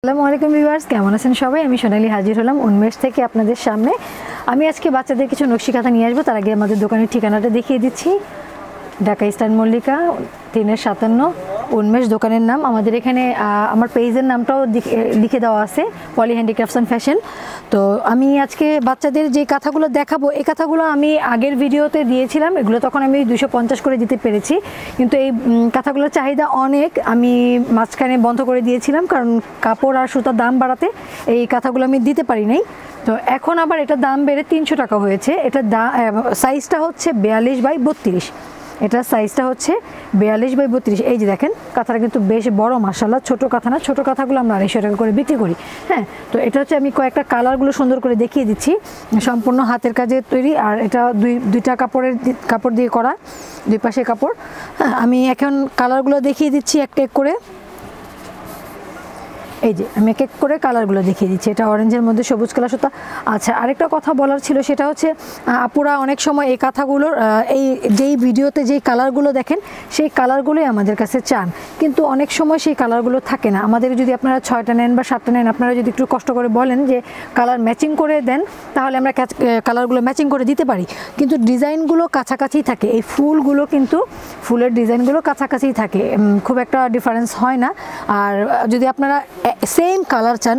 আসসালামু আলাইকুম ভিউয়ার্স, কেমন আছেন সবাই? আমি সোনালি হাজির হলাম উন্মেষ থেকে আপনাদের সামনে। আমি আজকে বাচ্চাদের কিছু নকশি কাঁথা নিয়ে আসবো। তার আগে আমাদের দোকানের ঠিকানাটা দেখিয়ে দিচ্ছি। ঢাকা ইস্টার্ন মল্লিকা 3-57 উন্মেষ দোকানের নাম। আমাদের এখানে আমার পেজের নামটাও লিখে দেওয়া আছে, পলি হ্যান্ডিক্রাফটস অ্যান্ড ফ্যাশন। তো আমি আজকে বাচ্চাদের যে কাঁথাগুলো দেখাবো, এই কাঁথাগুলো আমি আগের ভিডিওতে দিয়েছিলাম। এগুলো তখন আমি 250 করে দিতে পেরেছি, কিন্তু এই কাঁথাগুলোর চাহিদা অনেক। আমি মাঝখানে বন্ধ করে দিয়েছিলাম, কারণ কাপড় আর সুতার দাম বাড়াতে এই কাঁথাগুলো আমি দিতে পারি নাই। তো এখন আবার এটার দাম বেড়ে 300 টাকা হয়েছে। এটার সাইজটা হচ্ছে 42x32। এটার সাইজটা হচ্ছে 42x32। এই যে দেখেন, কাঁথাটা কিন্তু বেশ বড় মাশাআল্লাহ। ছোটো কাঁথা না, ছোটো কাঁথাগুলো আমরা 250 টাকা করে বিক্রি করি। হ্যাঁ, তো এটা হচ্ছে আমি কয়েকটা কালারগুলো সুন্দর করে দেখিয়ে দিচ্ছি। সম্পূর্ণ হাতের কাজে তৈরি, আর এটা দুইটা কাপড় দিয়ে করা, দুই পাশে কাপড়। হ্যাঁ, আমি এখন কালারগুলো দেখিয়ে দিচ্ছি একটা এক করে। এই যে আমি এক এক করে কালারগুলো দেখিয়ে দিচ্ছি। এটা অরেঞ্জের মধ্যে সবুজ কালার সুতা। আচ্ছা, আরেকটা কথা বলার ছিল, সেটা হচ্ছে আপুরা অনেক সময় এই কাঁথাগুলোর যেই ভিডিওতে যেই কালারগুলো দেখেন, সেই কালারগুলোই আমাদের কাছে চান, কিন্তু অনেক সময় সেই কালারগুলো থাকে না। আমাদের যদি আপনারা 6টা নেন বা 7টা নেন, আপনারা যদি একটু কষ্ট করে বলেন যে কালার ম্যাচিং করে দেন, তাহলে আমরা কালারগুলো ম্যাচিং করে দিতে পারি, কিন্তু ডিজাইনগুলো কাছাকাছি থাকে। এই ফুলগুলো কিন্তু ফুলের ডিজাইনগুলো কাছাকাছি থাকে, খুব একটা ডিফারেন্স হয় না। আর যদি আপনারা সেম কালার চান,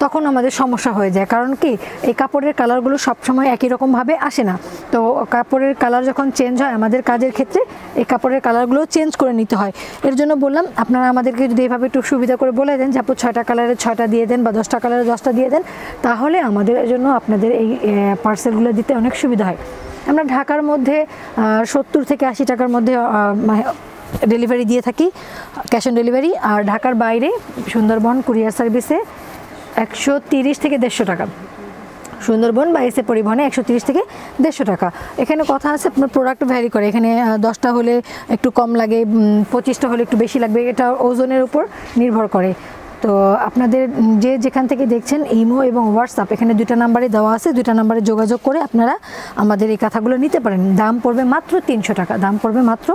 তখন আমাদের সমস্যা হয়ে যায়। কারণ কি, এই কাপড়ের কালারগুলো সবসময় একই রকমভাবে আসে না। তো কাপড়ের কালার যখন চেঞ্জ হয়, আমাদের কাজের ক্ষেত্রে এই কাপড়ের কালারগুলো চেঞ্জ করে নিতে হয়। এর জন্য বললাম, আপনারা আমাদেরকে যদি এভাবে একটু সুবিধা করে বলে দেন যে আপু 6টা কালারের 6টা দিয়ে দেন বা 10টা কালারের 10টা দিয়ে দেন, তাহলে আমাদের জন্য আপনাদের এই পার্সেলগুলো দিতে অনেক সুবিধা হয়। আমরা ঢাকার মধ্যে 70 থেকে 80 টাকার মধ্যে ডেলিভারি দিয়ে থাকি, ক্যাশ অন ডেলিভারি। আর ঢাকার বাইরে সুন্দরবন কুরিয়ার সার্ভিসে 130 থেকে 150 টাকা। সুন্দরবন বা এসে পরিবহনে 130 থেকে 150 টাকা। এখানে কথা আছে, আপনার প্রোডাক্ট ভ্যারি করে। এখানে 10টা হলে একটু কম লাগে, 25টা হলে একটু বেশি লাগবে, এটা ওজনের উপর নির্ভর করে। তো আপনাদের যেখান থেকে দেখছেন, ইমো এবং হোয়াটসঅ্যাপ এখানে 2টা নাম্বারে দেওয়া আছে। 2টা নাম্বারে যোগাযোগ করে আপনারা আমাদের এই কাঁথাগুলো নিতে পারেন। দাম পড়বে মাত্র 300 টাকা। দাম পড়বে মাত্র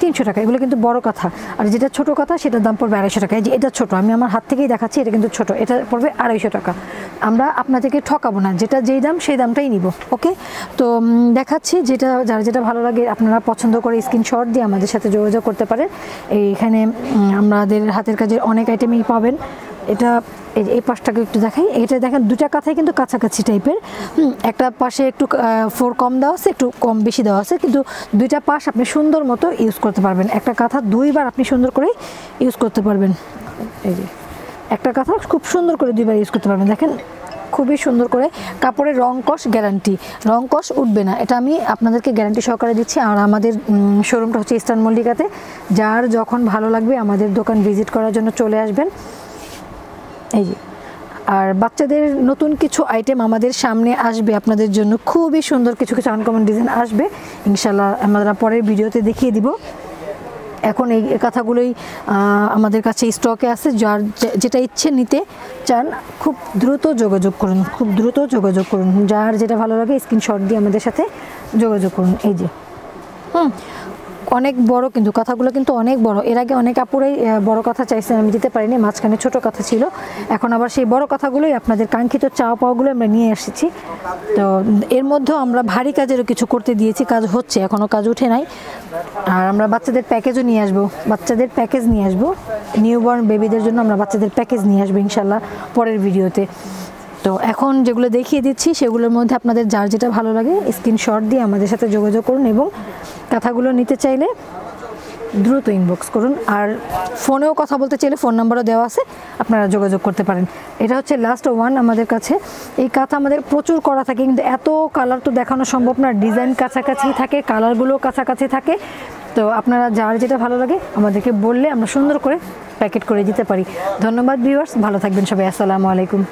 300 টাকা। এগুলো কিন্তু বড় কাঁথা, আর যেটা ছোটো কাঁথা সেটার দাম পড়বে 250 টাকা। এই যে এটা ছোটো, আমি আমার হাত থেকেই দেখাচ্ছি, এটা কিন্তু ছোটো, এটা পড়বে 250 টাকা। আমরা আপনাদেরকে ঠকাবো না, যেটা যেই দাম সেই দামটাই নিব। ওকে, তো দেখাচ্ছি, যার যেটা ভালো লাগে আপনারা পছন্দ করে স্ক্রিনশট দিয়ে আমাদের সাথে যোগাযোগ করতে পারেন। এইখানে আমাদের হাতের কাজের অনেক আইটেমই পাবেন। এটা এই পাশটাকে একটু দেখাই। এটা দেখেন, 2টা কাঁথাই কিন্তু কাছাকাছি টাইপের। একটা পাশে একটু 4 কম দেওয়া আছে, একটু কম বেশি দেওয়া আছে, কিন্তু 2টা পাশ আপনি সুন্দর মতো ইউজ করতে পারবেন। একটা কাঁথা 2বার আপনি সুন্দর করে ইউজ করতে পারবেন। এই যে একটা কাঁথা খুব সুন্দর করে 2বার ইউজ করতে পারবেন। দেখেন, খুবই সুন্দর করে। কাপড়ের রং কষ গ্যারান্টি, রং কষ উঠবে না, এটা আমি আপনাদেরকে গ্যারান্টি সহকারে দিচ্ছি। আর আমাদের শোরুমটা হচ্ছে ইস্টার্ন মল্লিকাতে। যার যখন ভালো লাগবে আমাদের দোকান ভিজিট করার জন্য চলে আসবেন। এই যে, আর বাচ্চাদের নতুন কিছু আইটেম আমাদের সামনে আসবে আপনাদের জন্য, খুবই সুন্দর কিছু আনকমন ডিজাইন আসবে ইনশাল্লাহ। আমরা পরের ভিডিওতে দেখিয়ে দিব। এখন এই কথাগুলোই আমাদের কাছে স্টকে আছে। যার যেটা ইচ্ছে নিতে চান, খুব দ্রুত যোগাযোগ করুন, খুব দ্রুত যোগাযোগ করুন। যার যেটা ভালো লাগে স্ক্রিনশট দিয়ে আমাদের সাথে যোগাযোগ করুন। এই যে অনেক বড়, কিন্তু কথাগুলো কিন্তু অনেক বড়। এর আগে অনেক আপুরাই বড় কথা চাইছেন, আমি দিতে পারিনি। মাঝখানে ছোট কথা ছিল, এখন আবার সেই বড় কথাগুলোই, আপনাদের কাঙ্ক্ষিত চাওয়া পাওয়াগুলো আমরা নিয়ে এসেছি। তো এর মধ্যেও আমরা ভারী কাজেরও কিছু করতে দিয়েছি, কাজ হচ্ছে, এখনও কাজ উঠে নাই। আর আমরা বাচ্চাদের প্যাকেজও নিয়ে আসবো, বাচ্চাদের প্যাকেজ নিয়ে আসবো। নিউবর্ন বেবিদের জন্য আমরা বাচ্চাদের প্যাকেজ নিয়ে আসবো ইনশাল্লাহ পরের ভিডিওতে। তো এখন যেগুলো দেখিয়ে দিচ্ছি, সেগুলোর মধ্যে আপনাদের যার যেটা ভালো লাগে স্ক্রিনশট দিয়ে আমাদের সাথে যোগাযোগ করুন, এবং কাঁথাগুলো নিতে চাইলে দ্রুত ইনবক্স করুন। আর ফোনেও কথা বলতে চাইলে ফোন নাম্বারও দেওয়া আছে, আপনারা যোগাযোগ করতে পারেন। এটা হচ্ছে লাস্ট ওয়ান আমাদের কাছে। এই কাঁথা আমাদের প্রচুর করা থাকে, কিন্তু এত কালার তো দেখানো সম্ভব না। ডিজাইন কাছাকাছি থাকে, কালারগুলো কাছাকাছি থাকে। তো আপনারা যার যেটা ভালো লাগে আমাদেরকে বললে আমরা সুন্দর করে প্যাকেট করে দিতে পারি। ধন্যবাদ ভিউয়ার্স, ভালো থাকবেন সবাই। আসসালামু আলাইকুম।